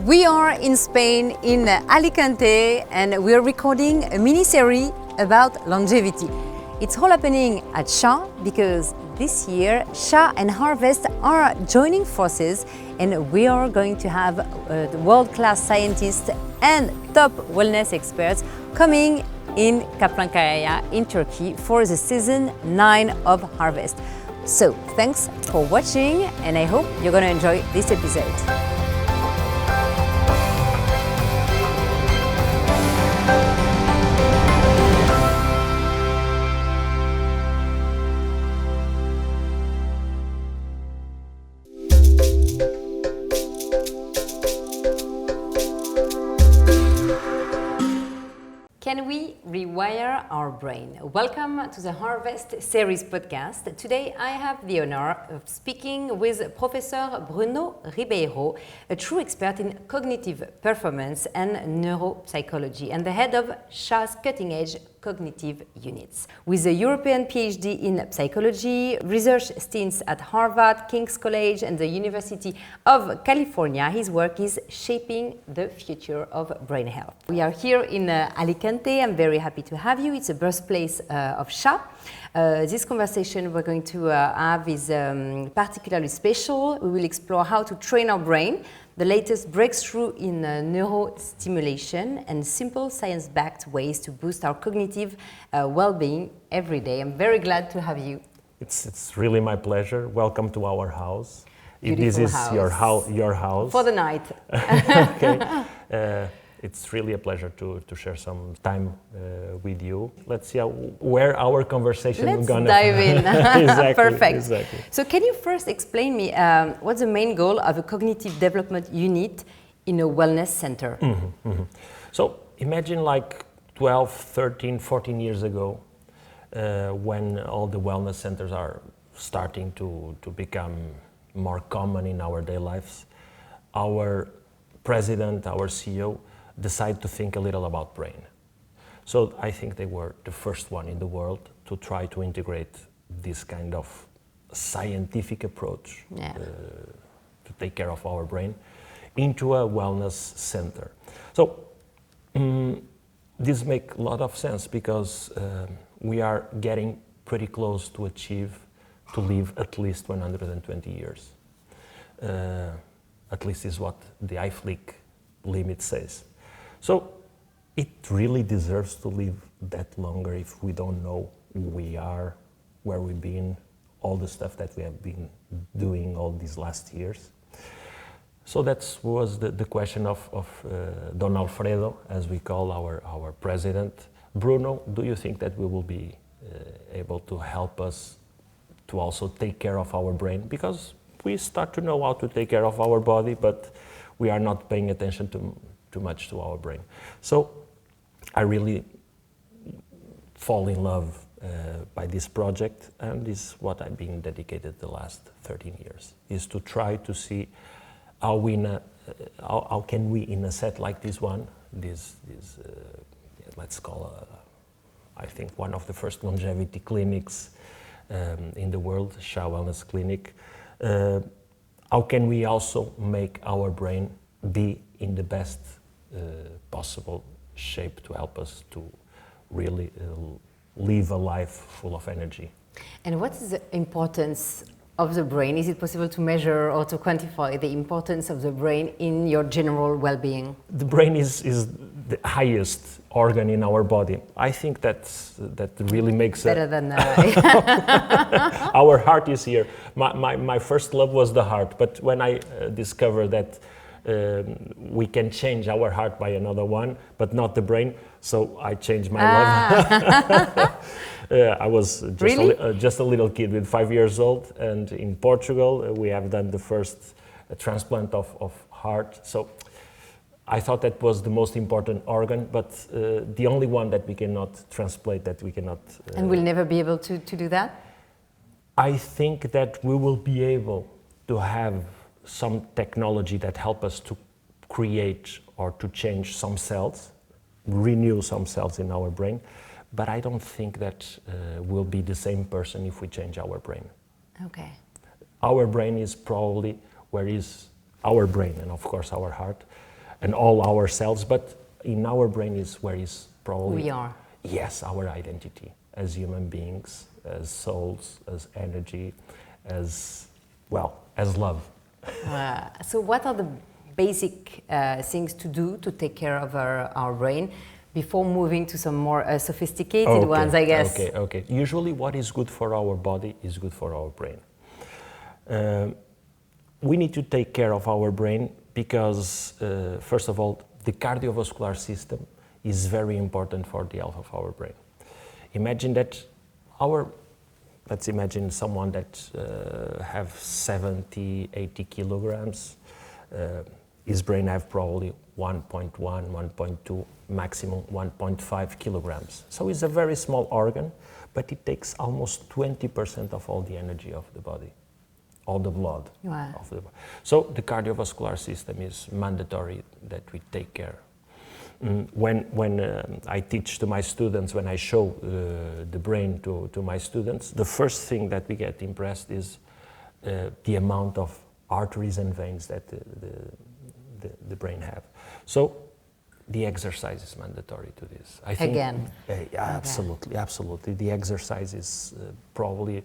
We are in Spain, in Alicante, and we are recording a mini-series about longevity. It's all happening at SHA because this year SHA and Harvest are joining forces, and we are going to have the world-class scientists and top wellness experts coming in Kaplan-Kaya in Turkey for the season 9 of Harvest. So thanks for watching, and I hope you're going to enjoy this episode. Can we rewire our brain? Welcome to the Harvest Series podcast. Today I have the honor of speaking with Professor Bruno Ribeiro, a true expert in cognitive performance and neuropsychology, and the head of SHA's cutting-edge cognitive units. With a European PhD in psychology, research stints at Harvard, King's College, and the University of California, his work is shaping the future of brain health. We are here in Alicante. I'm very happy to have you. It's the birthplace of SHA. This conversation we're going to have is particularly special. We will explore how to train our brain, the latest breakthrough in neurostimulation, and simple science-backed ways to boost our cognitive well-being every day. I'm very glad to have you. It's really my pleasure. Welcome to our house. Beautiful This is house. your house. For the night. Okay. It's really a pleasure to share some time with you. Let's see where our conversation is going to dive in. Exactly. Perfect. Exactly. So can you first explain me what's the main goal of a cognitive development unit in a wellness center? So imagine like 12, 13, 14 years ago, when all the wellness centers are starting to become more common in our daily lives. Our president, our CEO, decided to think a little about brain. So I think they were the first one in the world to try to integrate this kind of scientific approach to take care of our brain into a wellness center. So this makes a lot of sense because we are getting pretty close to live at least 120 years. At least is what the IFLIC limit says. So it really deserves to live that longer if we don't know who we are, where we've been, all the stuff that we have been doing all these last years. So that was the question of Don Alfredo, as we call our president. Bruno, do you think that we will be able to help us to also take care of our brain? Because we start to know how to take care of our body, but we are not paying attention too much to our brain. So I really fall in love by this project, and this is what I've been dedicated the last 13 years, is to try to see how can we, in a set like this one, let's call I think one of the first longevity clinics in the world, SHA Wellness Clinic, how can we also make our brain be in the best possible shape to help us to really live a life full of energy. And what is the importance of the brain? Is it possible to measure or to quantify the importance of the brain in your general well-being? The brain is the highest organ in our body. I think that really makes better than our heart is here. My first love was the heart, but when I discovered that we can change our heart by another one, but not the brain. So I changed my love. I was just a little kid with 5 years old, and in Portugal we have done the first transplant of heart. So I thought that was the most important organ, but the only one that we cannot transplant, that we cannot... and we'll never be able to do that? I think that we will be able to have some technology that help us to create or to change some cells, renew some cells in our brain, but I don't think that we'll be the same person if we change our brain. Okay. Our brain is probably where is our brain and of course our heart and all our cells, but in our brain is where is probably... We are. Yes, our identity as human beings, as souls, as energy, as, well, as love. So what are the basic things to do to take care of our brain before moving to some more sophisticated ones, I guess? Okay. Usually what is good for our body is good for our brain. We need to take care of our brain because, first of all, the cardiovascular system is very important for the health of our brain. Imagine that let's imagine someone that have 70, 80 kilograms. His brain have probably 1.1, 1.2, maximum 1.5 kilograms. So it's a very small organ, but it takes almost 20% of all the energy of the body, all the blood of the body. So the cardiovascular system is mandatory that we take care. When I teach to my students, when I show the brain to my students, the first thing that we get impressed is the amount of arteries and veins that the brain have. So the exercise is mandatory to this. I think, Again. Absolutely. The exercise is probably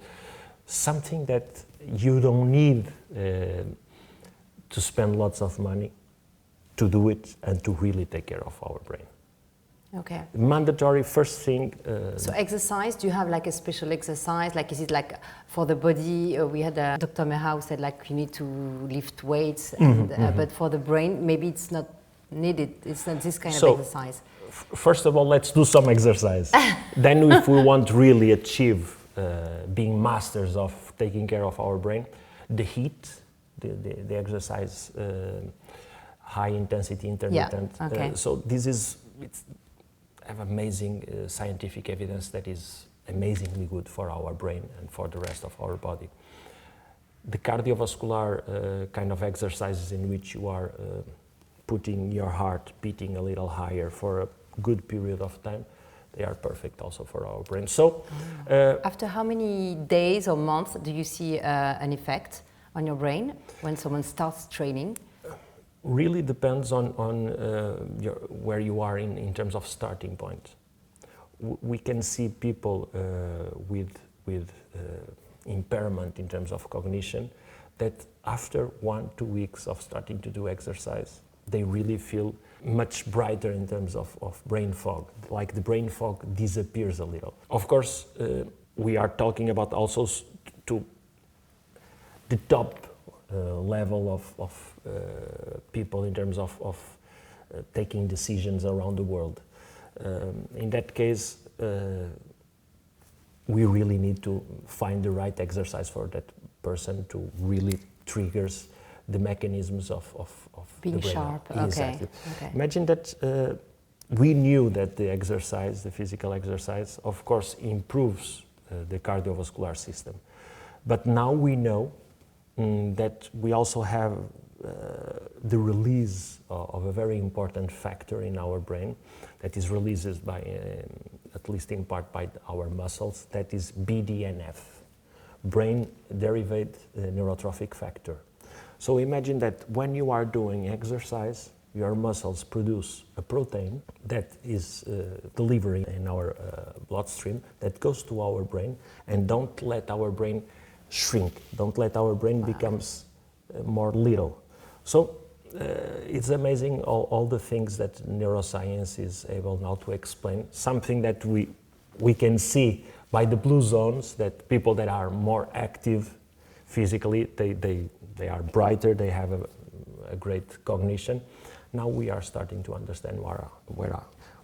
something that you don't need to spend lots of money to do it and to really take care of our brain. Okay. Mandatory first thing. So exercise, do you have like a special exercise? Like, is it like for the body? We had Dr. Meha who said like you need to lift weights, and, but for the brain, maybe it's not needed. It's not this kind of exercise. First of all, let's do some exercise. Then if we want to really achieve being masters of taking care of our brain, the heat, the exercise, high intensity intermittent. Yeah. Okay. So it's have amazing scientific evidence that is amazingly good for our brain and for the rest of our body. The cardiovascular kind of exercises in which you are putting your heart beating a little higher for a good period of time, they are perfect also for our brain. So, after how many days or months do you see an effect on your brain when someone starts training? Really depends on where you are in terms of starting point. We can see people with impairment in terms of cognition that after 1-2 weeks of starting to do exercise, they really feel much brighter in terms of brain fog, like the brain fog disappears a little. Of course, we are talking about also to the top level of people in terms of taking decisions around the world. In that case, we really need to find the right exercise for that person to really triggers the mechanisms of being the brain. sharp. Exactly. Okay. Imagine that we knew that the exercise, the physical exercise, of course, improves the cardiovascular system. But now we know that we also have the release of a very important factor in our brain that is released by, at least in part, by our muscles, that is BDNF, brain derived neurotrophic factor. So imagine that when you are doing exercise, your muscles produce a protein that is delivering in our bloodstream that goes to our brain, and don't let our brain shrink, don't let our brain becomes more little. So it's amazing all the things that neuroscience is able now to explain, something that we can see by the blue zones, that people that are more active physically, they are brighter, they have a great cognition. Now we are starting to understand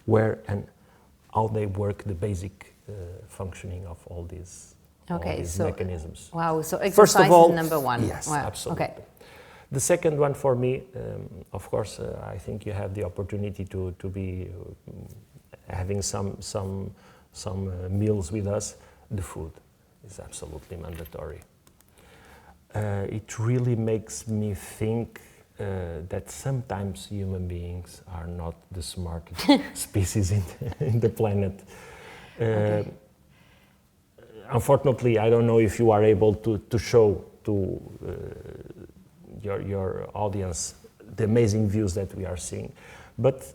where and how they work, the basic functioning of all these mechanisms. Wow, so exercise First of all, is number one. Yes, wow. absolutely. Okay. The second one for me, of course, I think you have the opportunity to be having some meals with us. The food is absolutely mandatory. It really makes me think that sometimes human beings are not the smartest species in the planet. Okay. Unfortunately, I don't know if you are able to show to your audience the amazing views that we are seeing. But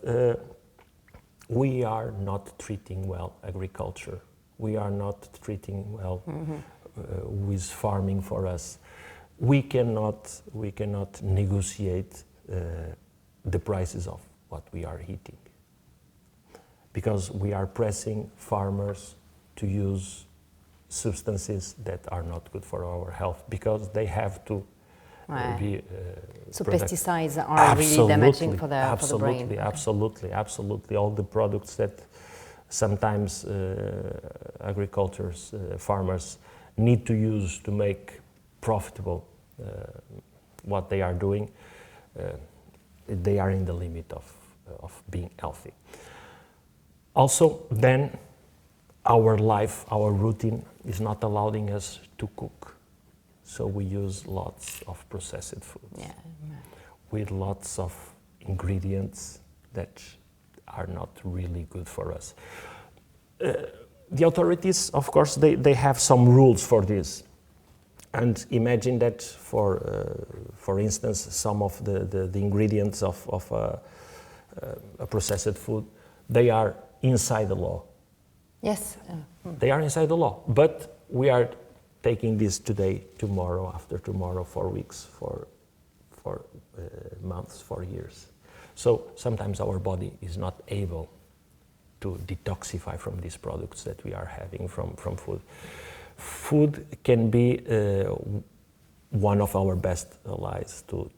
we are not treating well agriculture. We are not treating well with farming for us. We cannot negotiate the prices of what we are eating, because we are pressing farmers to use substances that are not good for our health, because they have to be so pesticides are really damaging for the brain. Absolutely. All the products that sometimes agricultures, farmers need to use to make profitable what they are doing, they are in the limit of being healthy. Also, then, our life, our routine is not allowing us to cook. So we use lots of processed foods with lots of ingredients that are not really good for us. The authorities, of course, they have some rules for this. And imagine that, for instance, some of the ingredients of a processed food, they are inside the law. Yes. They are inside the law. But we are taking this today, tomorrow, after tomorrow, for weeks, for months, for years. So sometimes our body is not able to detoxify from these products that we are having from food. Food can be one of our best allies to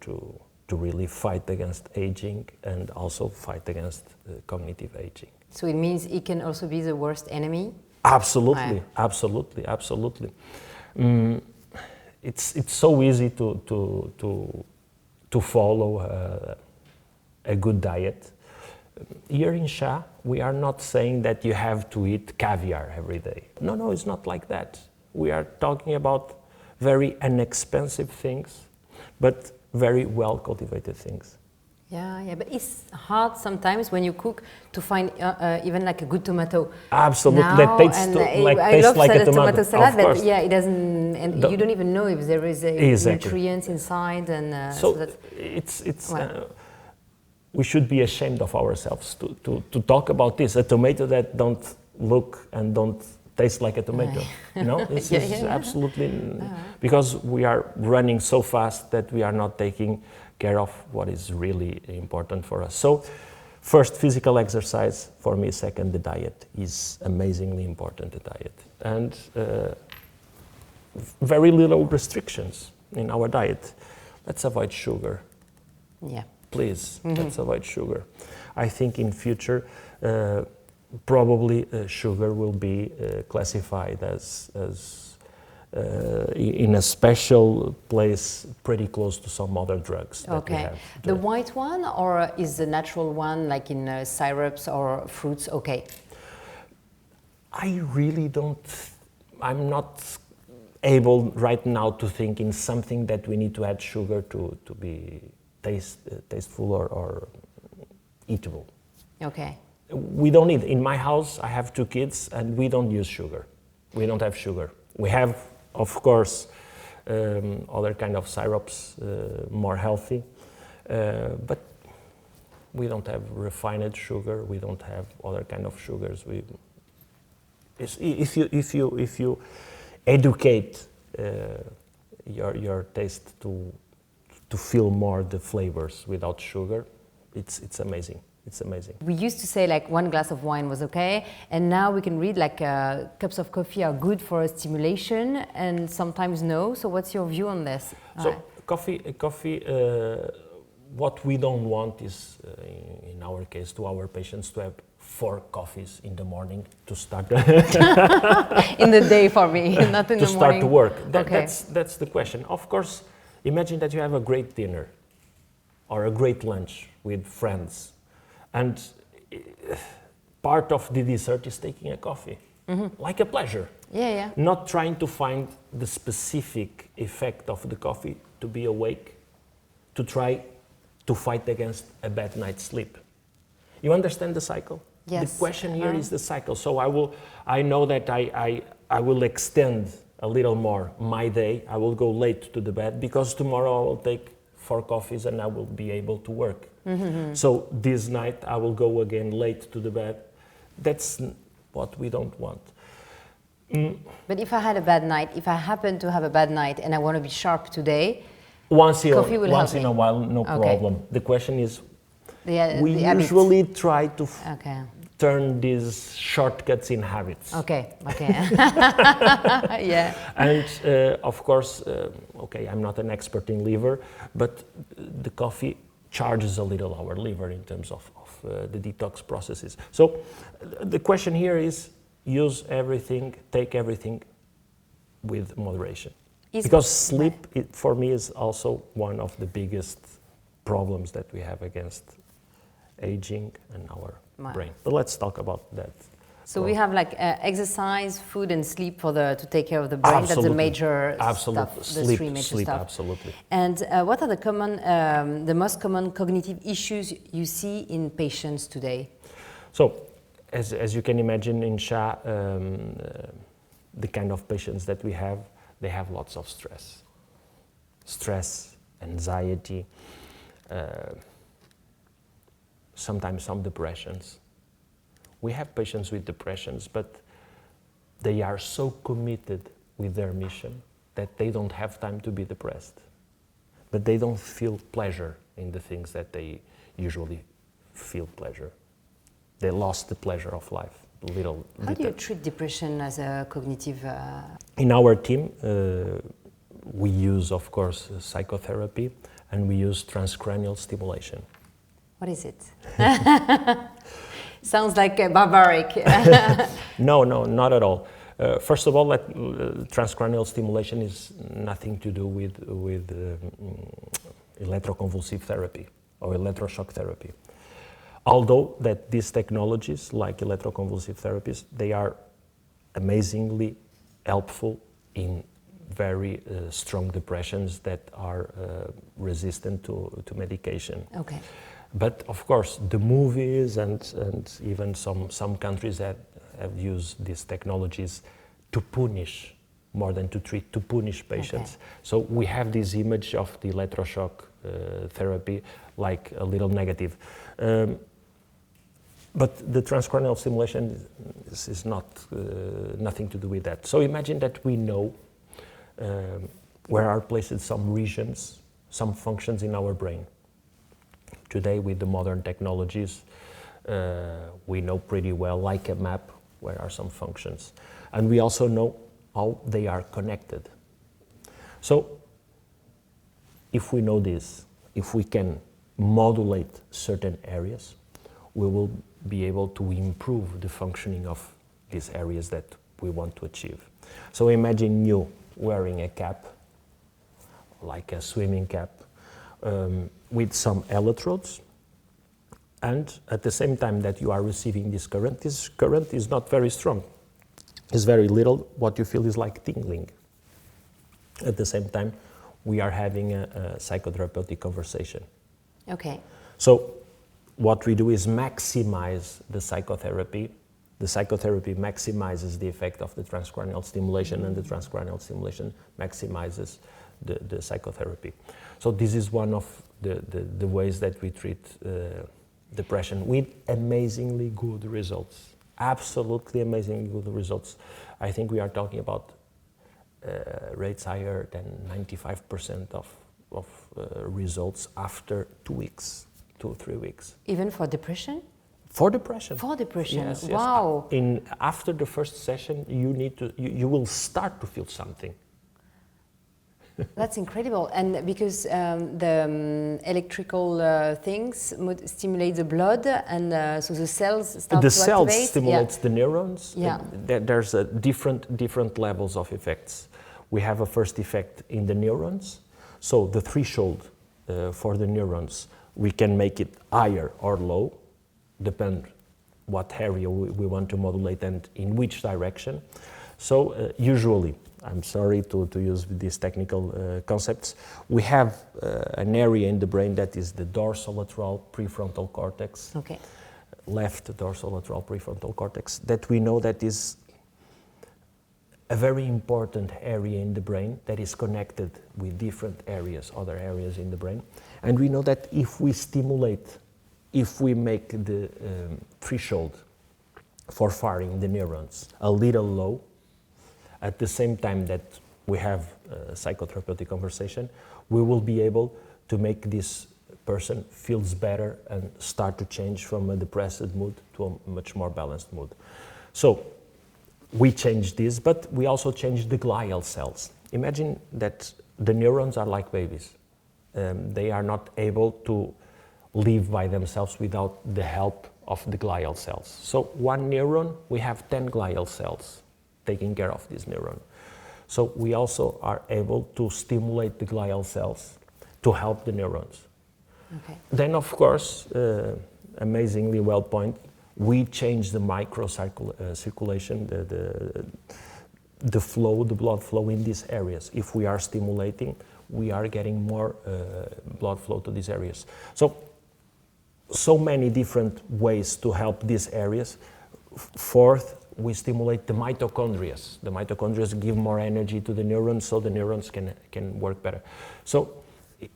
really fight against aging and also fight against cognitive aging. So it means it can also be the worst enemy? Absolutely. It's so easy to follow a good diet. Here in SHA, we are not saying that you have to eat caviar every day. No, it's not like that. We are talking about very inexpensive things, but very well cultivated things. Yeah, but it's hard sometimes when you cook to find even like a good tomato. Absolutely, now, that tastes like a tomato salad, but it doesn't, and you don't even know if there is nutrients inside, and so it's. We should be ashamed of ourselves to talk about this. A tomato that don't look and don't taste like a tomato. This is absolutely because we are running so fast that we are not taking care of what is really important for us. So, first, physical exercise. For me, second, the diet is amazingly important. The diet and very little restrictions in our diet. Let's avoid sugar. Yeah. Please, let's avoid sugar. I think in future, probably sugar will be classified as in a special place, pretty close to some other drugs that we have. The white one, or is the natural one, like in syrups or fruits, okay? I really don't. I'm not able right now to think in something that we need to add sugar to be tasteful or eatable. Okay. We don't need. In my house, I have 2 kids, and we don't use sugar. We don't have sugar. We have, of course, other kind of syrups, more healthy, but we don't have refined sugar. We don't have other kind of sugars. If you educate your taste to feel more the flavors without sugar, it's amazing. It's amazing. We used to say like 1 glass of wine was okay, and now we can read like cups of coffee are good for stimulation, and sometimes no. So what's your view on this? So coffee. What we don't want is, in our case, to our patients to have 4 coffees in the morning to start in the day for me, not in the morning. To start to work. That's the question. Of course, imagine that you have a great dinner or a great lunch with friends, and part of the dessert is taking a coffee, like a pleasure. Yeah. Not trying to find the specific effect of the coffee to be awake, to try to fight against a bad night's sleep. You understand the cycle? Yes. The question here is the cycle. So I know that I will extend a little more my day. I will go late to the bed because tomorrow I will take 4 coffees and I will be able to work. So this night I will go again late to the bed. That's what we don't want. But if I had a bad night, if I happen to have a bad night and I want to be sharp today, Coffee will once help in me. a while, no Okay. problem. The question is, we the habit. usually try to Okay. turn these shortcuts in habits. Okay. Yeah. And of course, okay, I'm not an expert in liver, but the coffee charges a little our liver in terms of the detox processes. So the question here is use everything, take everything with moderation. Because sleep, for me, is also one of the biggest problems that we have against aging and our brain. But let's talk about that. So we have like exercise, food, and sleep to take care of the brain. Absolutely. That's the major Absolutely. stuff. The three major Sleep, stuff. absolutely. And what are the most common cognitive issues you see in patients today? So, as you can imagine, in SHA, the kind of patients that we have, they have lots of stress, anxiety, sometimes some depressions. We have patients with depressions, but they are so committed with their mission that they don't have time to be depressed. But they don't feel pleasure in the things that they usually feel pleasure. They lost the pleasure of life. How do you treat depression as a cognitive? In our team, we use, of course, psychotherapy, and we use transcranial stimulation. What is it? Sounds like barbaric. No, not at all. First of all, transcranial stimulation is nothing to do with electroconvulsive therapy or electroshock therapy. Although that these technologies, like electroconvulsive therapies, they are amazingly helpful in very strong depressions that are resistant to medication. Okay. But of course, the movies and even some countries that have used these technologies to punish more than to treat, to punish patients. Okay. So we have this image of the electroshock therapy like a little negative. But the transcranial stimulation is not nothing to do with that. So imagine that we know where are placed some regions, some functions in our brain. Today, with the modern technologies, we know pretty well, like a map, where are some functions. And we also know how they are connected. So, if we know this, if we can modulate certain areas, we will be able to improve the functioning of these areas that we want to achieve. So imagine you wearing a cap, like a swimming cap, with some electrodes, and at the same time that you are receiving this current is not very strong. It's very little. What you feel is like tingling. At the same time, we are having a psychotherapeutic conversation. Okay. So what we do is maximize the psychotherapy. The psychotherapy maximizes the effect of the transcranial stimulation, and the transcranial stimulation maximizes the psychotherapy. So this is one of the ways that we treat depression with amazingly good results. Absolutely amazingly good results. I think we are talking about rates higher than 95% of results after 2 weeks, 2 or 3 weeks. Even for depression? For depression. For depression. Yes, Wow. Yes. After the first session, you will start to feel something. That's incredible. And because the electrical things stimulate the blood, and so the cells start to activate. The cells stimulates the neurons. Yeah. There's different levels of effects. We have a first effect in the neurons. So the threshold for the neurons, we can make it higher or low, depend what area we want to modulate and in which direction. So usually, I'm sorry to use these technical concepts, we have an area in the brain that is the dorsolateral prefrontal cortex, okay. Left dorsolateral prefrontal cortex, that we know that is a very important area in the brain that is connected with different areas, other areas in the brain. And we know that if we stimulate, if we make the threshold for firing the neurons a little low, at the same time that we have a psychotherapeutic conversation, we will be able to make this person feels better and start to change from a depressed mood to a much more balanced mood. So we change this, but we also change the glial cells. Imagine that the neurons are like babies. They are not able to live by themselves without the help of the glial cells. So one neuron, we have 10 glial cells taking care of this neuron. So we also are able to stimulate the glial cells to help the neurons. Okay. Then, of course, amazingly well pointed, we change the circulation, the flow, the blood flow in these areas. If we are stimulating, we are getting more blood flow to these areas. So many different ways to help these areas. Fourth, we stimulate the mitochondria. The mitochondria give more energy to the neurons, so the neurons can work better. So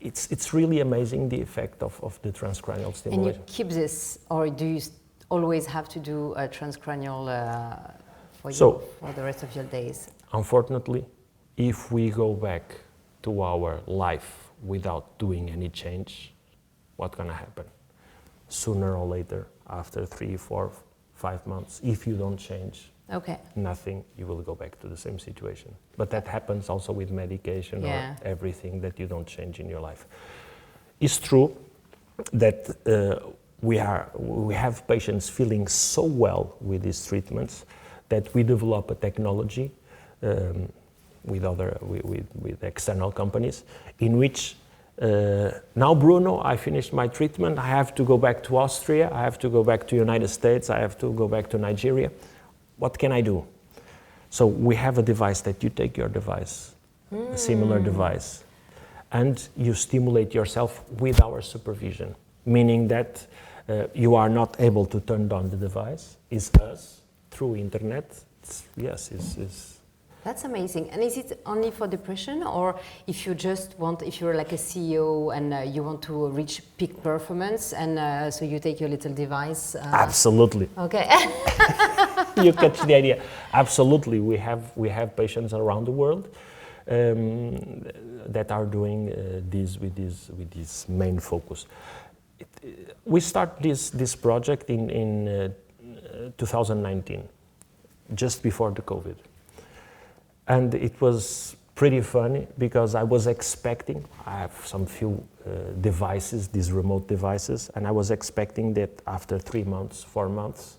it's really amazing the effect of the transcranial stimulation. And you keep this, or do you always have to do a transcranial for the rest of your days? Unfortunately, if we go back to our life without doing any change, what's going to happen? Sooner or later, after 3, 4, 5 months, if you don't change nothing, you will go back to the same situation. But that happens also with medication or everything that you don't change in your life. It's true that we have patients feeling so well with these treatments that we develop a technology with external companies in which now, Bruno, I finished my treatment, I have to go back to Austria, I have to go back to United States, I have to go back to Nigeria. What can I do? So we have a device that you take your device, a similar device, and you stimulate yourself with our supervision, meaning that you are not able to turn on the device. It's us through internet. That's amazing. And is it only for depression, or if you just want, if you're like a CEO and you want to reach peak performance, and so you take your little device? Absolutely. Okay. You catch the idea. Absolutely. We have patients around the world that are doing this with this main focus. We start this project in 2019, just before the COVID. And it was pretty funny because I was expecting, I have some few devices, these remote devices, and I was expecting that after 3 months, 4 months,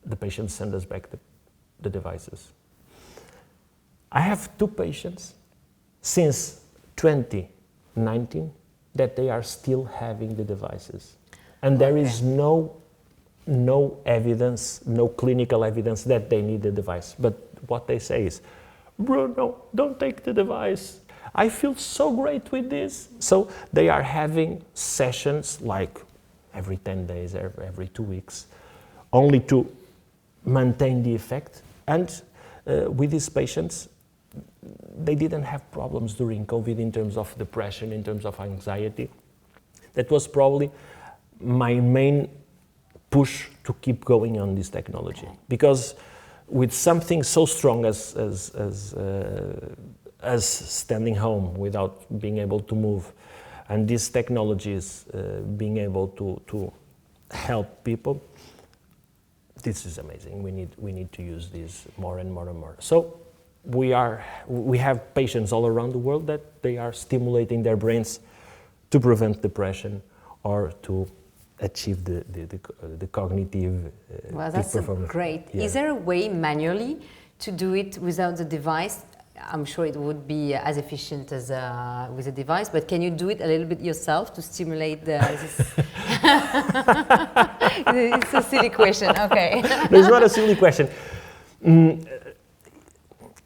the patients send us back the devices. I have 2 patients since 2019 that they are still having the devices. And there is no evidence, no clinical evidence that they need the device. But what they say is, Bruno, don't take the device. I feel so great with this. So they are having sessions like every 10 days, every 2 weeks, only to maintain the effect. And with these patients, they didn't have problems during COVID in terms of depression, in terms of anxiety. That was probably my main push to keep going on this technology, because with something so strong as standing home without being able to move, and these technologies being able to help people, this is amazing. We need to use this more and more and more. So we have patients all around the world that they are stimulating their brains to prevent depression or to achieve the cognitive well, that's performance. Great. Yeah. Is there a way manually to do it without the device? I'm sure it would be as efficient as with a device, but can you do it a little bit yourself to stimulate this? It's a silly question. Okay. No, it's not a silly question.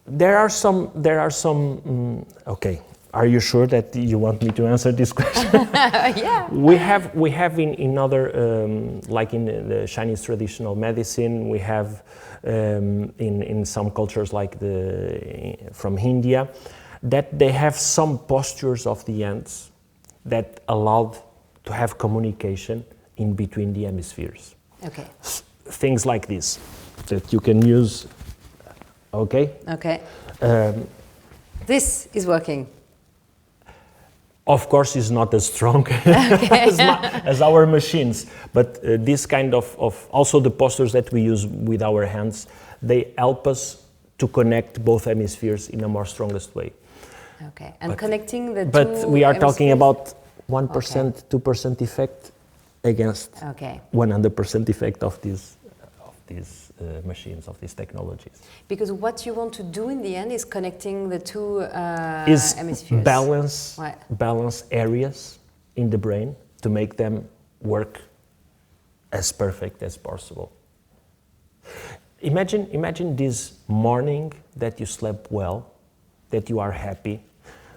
There are some. Okay. Are you sure that you want me to answer this question? Yeah. We have in other, like in the Chinese traditional medicine, we have in some cultures like from India, that they have some postures of the hands that allowed to have communication in between the hemispheres. Okay. Things like this that you can use. Okay. Okay. This is working. Of course, it's not as strong as our machines, but this kind of also the postures that we use with our hands, they help us to connect both hemispheres in a more strongest way. Okay, and connecting the two But we are talking hemispheres? about 1%, 2% effect against 100% effect of these machines, of these technologies. Because what you want to do in the end is connecting the two is hemispheres. balance areas in the brain to make them work as perfect as possible. Imagine this morning that you slept well, that you are happy,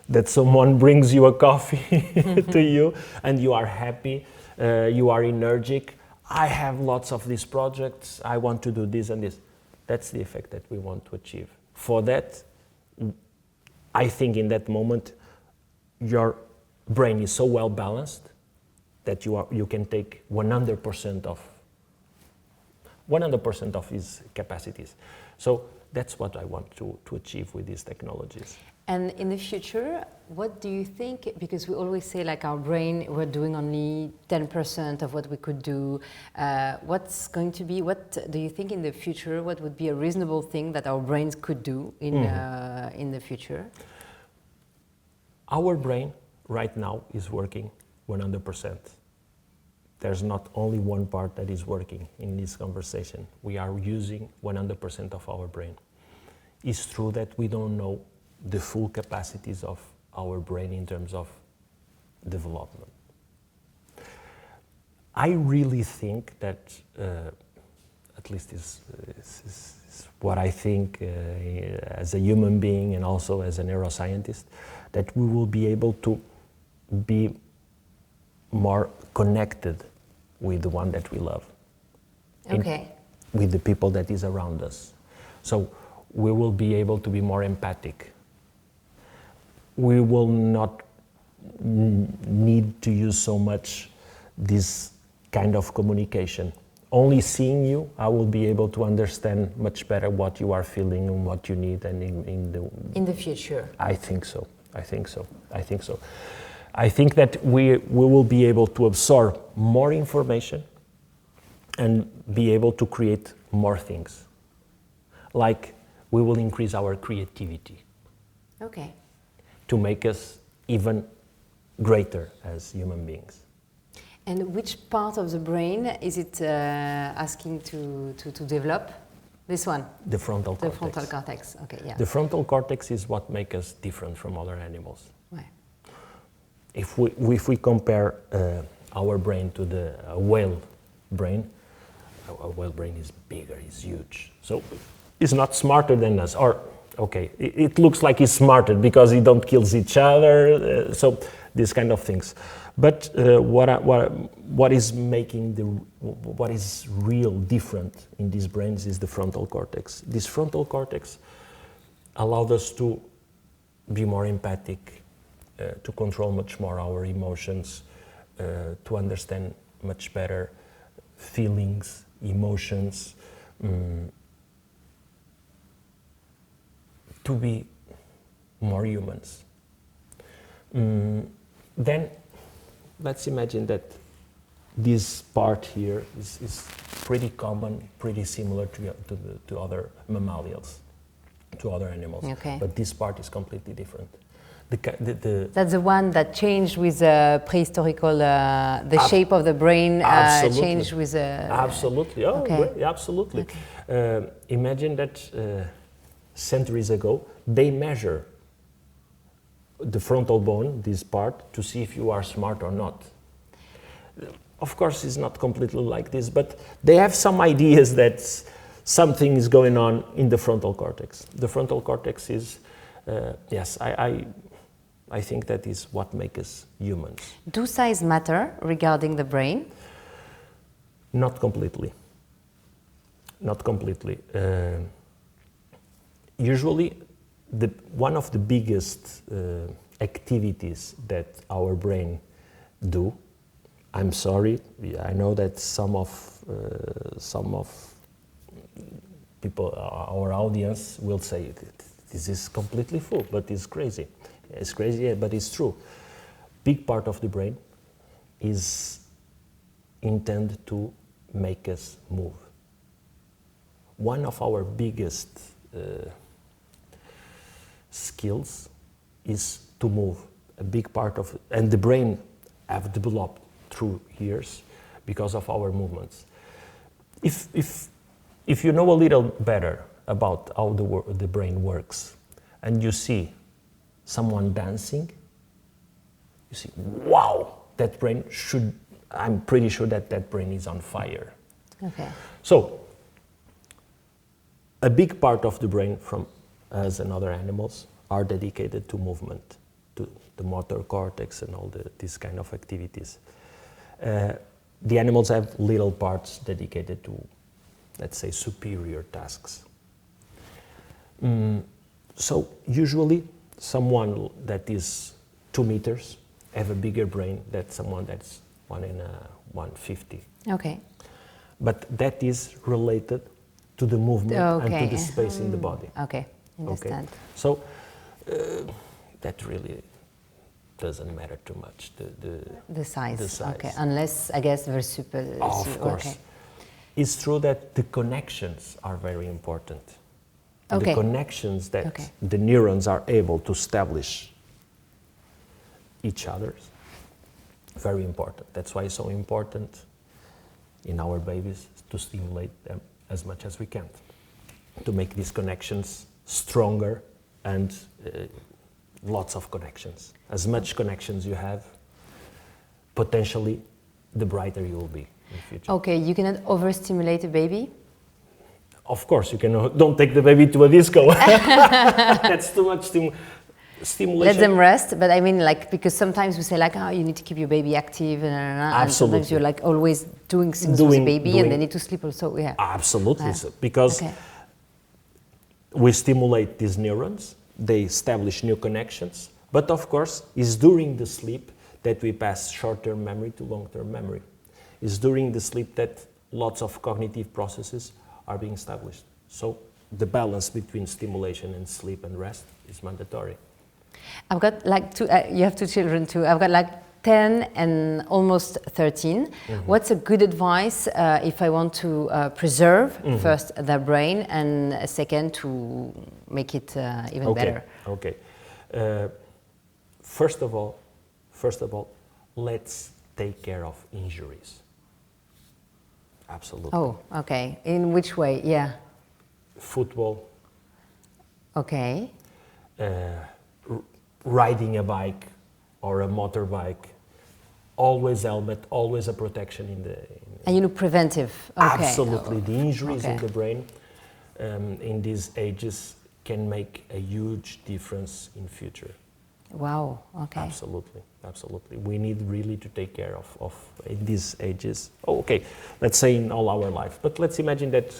that someone brings you a coffee to you, and you are happy, you are energetic. I have lots of these projects, I want to do this and this. That's the effect that we want to achieve. For that, I think in that moment, your brain is so well balanced that you can take 100% of his capacities. So that's what I want to achieve with these technologies. And in the future, what do you think, because we always say like our brain, we're doing only 10% of what we could do. What do you think in the future, what would be a reasonable thing that our brains could do in the future? Our brain right now is working 100%. There's not only one part that is working in this conversation. We are using 100% of our brain. It's true that we don't know the full capacities of our brain in terms of development. I really think that, at least is what I think as a human being and also as a neuroscientist, that we will be able to be more connected with the one that we love. Okay. With the people that is around us. So we will be able to be more empathic. We will not need to use so much this kind of communication. Only seeing you, I will be able to understand much better what you are feeling and what you need, and in the future. I think so. I think that we will be able to absorb more information and be able to create more things. Like we will increase our creativity. Okay. To make us even greater as human beings. And which part of the brain is it asking to develop? This one? The frontal cortex. The frontal cortex, okay, yeah. The frontal cortex is what makes us different from other animals. Right. If we compare our brain to the whale brain, a whale brain is bigger, is huge. So it's not smarter than us. Or, okay, it looks like it's smarter because it don't kill each other, so these kind of things. But what is making what is real different in these brains is the frontal cortex. This frontal cortex allowed us to be more empathic, to control much more our emotions, to understand much better feelings, emotions, to be more humans. Then let's imagine that this part here is pretty common, pretty similar to other mammals, to other animals. Okay. But this part is completely different. That's the one that changed with prehistorical, the shape of the brain changed with... Absolutely, oh, okay. Great. Absolutely. Okay. Imagine that centuries ago, they measure the frontal bone, this part, to see if you are smart or not. Of course, it's not completely like this, but they have some ideas that something is going on in the frontal cortex. The frontal cortex is, yes, I think that is what makes us humans. Do size matter regarding the brain? Not completely. Not completely. Usually, one of the biggest activities that our brain do, I'm sorry, I know that some of people, our audience, will say this is completely full, but it's crazy. It's crazy, yeah, but it's true. Big part of the brain is intended to make us move. One of our biggest skills is to move. A big part of it, and the brain have developed through years because of our movements. If you know a little better about how the brain works, and you see someone dancing, you see, wow, that brain should, I'm pretty sure that brain is on fire. Okay. So, a big part of the brain from us and other animals are dedicated to movement, to the motor cortex and all these kind of activities. The animals have little parts dedicated to, let's say, superior tasks. So usually someone that is 2 meters have a bigger brain than someone that's 1 in 150. Okay. But that is related to the movement and to the space in the body. Okay, understand. Okay. So that really doesn't matter too much. The size. The size. Okay, unless I guess they're super. Of course. Okay. It's true that the connections are very important. Okay. The connections that the neurons are able to establish each other's very important. That's why it's so important in our babies to stimulate them as much as we can, to make these connections stronger and lots of connections. As much connections you have, potentially the brighter you will be in the future. Okay, you cannot overstimulate a baby? Of course, you can. Don't take the baby to a disco. That's too much stimulation. Let them rest, but I mean, like, because sometimes we say, like, oh, you need to keep your baby active, and sometimes you're like always doing things with the baby, and they need to sleep also. Yeah. Absolutely, because we stimulate these neurons, they establish new connections, but of course, it's during the sleep that we pass short-term memory to long-term memory. It's during the sleep that lots of cognitive processes are being established. So the balance between stimulation and sleep and rest is mandatory. I've got like you have 2 children too. I've got like 10 and almost 13. Mm-hmm. What's a good advice if I want to preserve first their brain and second to make it even better? Okay. First of all, let's take care of injuries. Absolutely. Oh, okay. In which way? Yeah. Football. Okay. Riding a bike or a motorbike, always helmet, always a protection in the... And you know, preventive. Okay. Absolutely. The injuries in the brain in these ages can make a huge difference in future. Wow, okay. Absolutely, absolutely. We need really to take care of in these ages. Oh, okay, let's say in all our life, but let's imagine that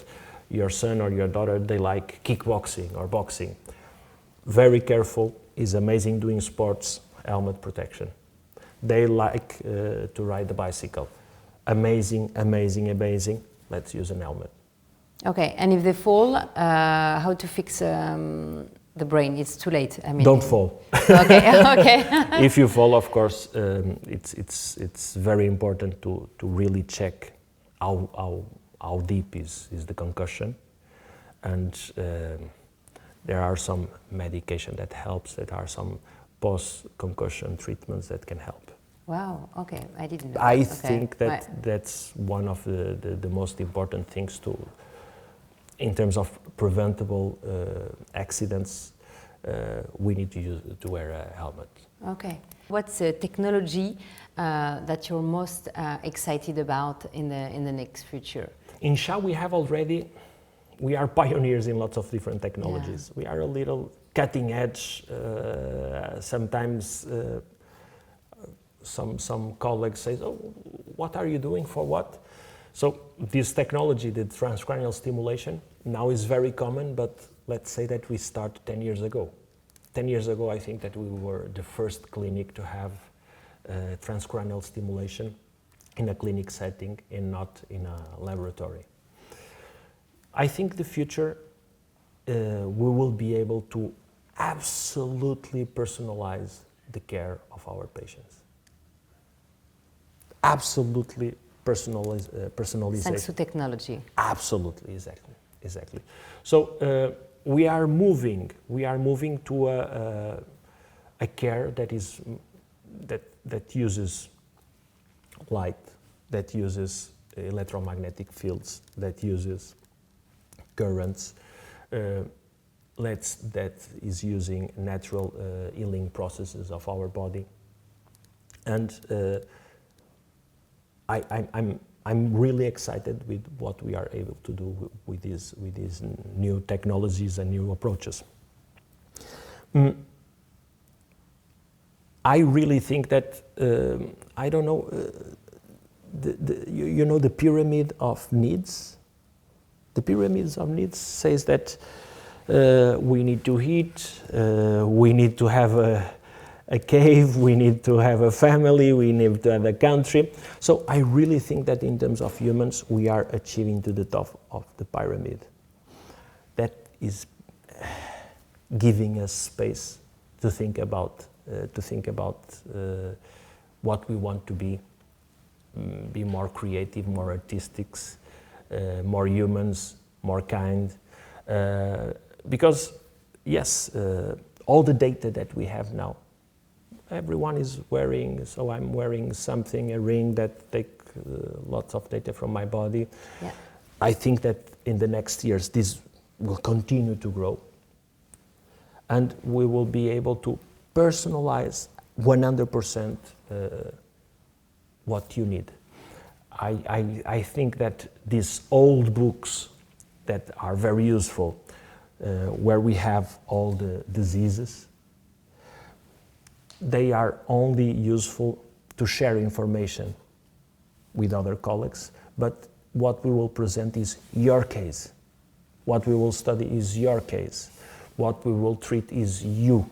your son or your daughter, they like kickboxing or boxing. Very careful, is amazing doing sports, helmet protection. They like to ride the bicycle. Amazing, amazing, amazing. Let's use an helmet. Okay, and if they fall, how to fix the brain? It's too late. I mean, don't fall. Okay. If you fall, of course, it's very important to really check how deep is the concussion, and there are some medication that helps. There are some post-concussion treatments that can help. Wow. Okay, I didn't know. I think that that's one of the most important things to. In terms of preventable accidents, we need to wear a helmet. Okay. What's a technology that you're most excited about in the next future? In SHA, we are pioneers in lots of different technologies. Yeah. We are a little cutting edge. Sometimes some colleagues say, "Oh, what are you doing for what?" So this technology, the transcranial stimulation, now is very common, but let's say that we started 10 years ago. 10 years ago, I think that we were the first clinic to have transcranial stimulation in a clinic setting and not in a laboratory. I think the future, we will be able to absolutely personalize the care of our patients. Absolutely personalization. Thanks to technology. Absolutely, exactly. So we are moving to a care that is that uses light, that uses electromagnetic fields, that uses currents, that is using natural healing processes of our body, and I'm really excited with what we are able to do with these new technologies and new approaches. I really think that I don't know you know the pyramid of needs. The pyramids of needs says that we need to eat, we need to have a cave, we need to have a family, we need to have a country. So I really think that in terms of humans, we are achieving to the top of the pyramid. That is giving us space to think about what we want to be more creative, more artistic, more humans, more kind. Because yes, all the data that we have now, everyone is wearing, so I'm wearing something, a ring that takes lots of data from my body. Yeah. I think that in the next years this will continue to grow, and we will be able to personalize 100% what you need. I think that these old books that are very useful, where we have all the diseases, they are only useful to share information with other colleagues, but what we will present is your case. What we will study is your case. What we will treat is you.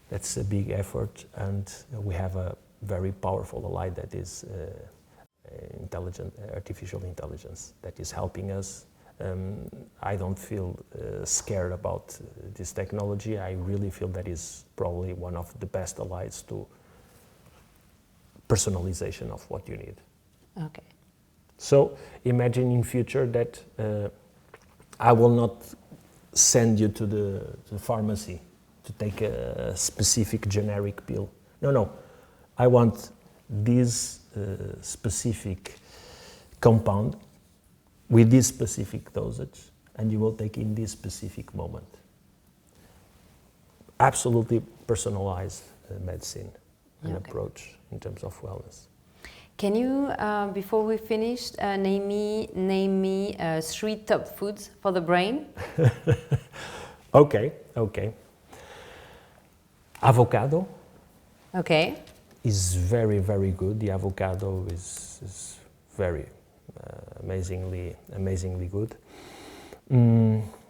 That's a big effort, and we have a very powerful ally that is artificial intelligence that is helping us. I don't feel scared about this technology. I really feel that is probably one of the best allies to personalization of what you need. Okay. So imagine in future that I will not send you to the pharmacy to take a specific generic pill. No. I want this specific compound with this specific dosage, and you will take in this specific moment. Absolutely personalized medicine and approach in terms of wellness. Can you, before we finish, name me 3 top foods for the brain? Okay. Avocado. Okay. Is very, very good. The avocado is very amazingly good.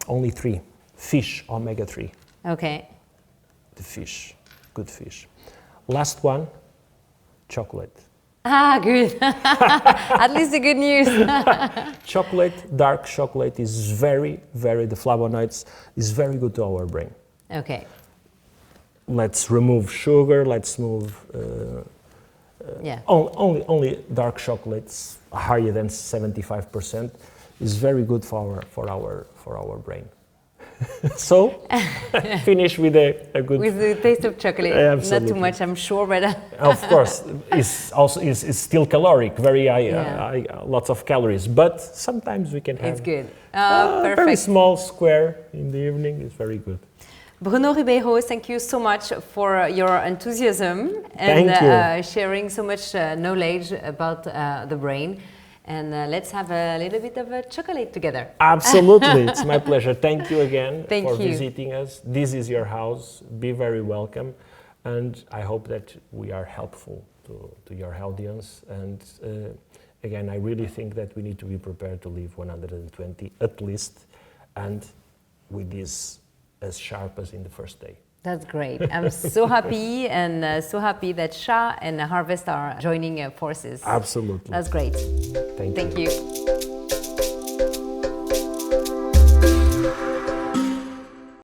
Only 3. Fish, omega-3. Okay. The fish, good fish. Last one, chocolate. Ah, good. At least the good news. Chocolate, dark chocolate is very, the flavonoids is very good to our brain. Okay. Let's remove sugar, let's move only dark chocolates higher than 75% is very good for our brain. So finish with a good, with the taste of chocolate. Absolutely. Not too much, I'm sure, but of course it's still caloric, very high, lots of calories, but sometimes we can have it's good. a very small square in the evening is very good. Bruno Ribeiro, thank you so much for your enthusiasm and sharing so much knowledge about the brain. and let's have a little bit of a chocolate together. Absolutely, it's my pleasure. Thank you again Thank for you. visiting us. This is your house. Be very welcome, and I hope that we are helpful to your audience. And again, I really think that we need to be prepared to live 120 at least, and with this as sharp as in the first day. That's great. I'm so happy, and so happy that SHA and Harvest are joining forces. Absolutely. That's great. Thank you. Thank you.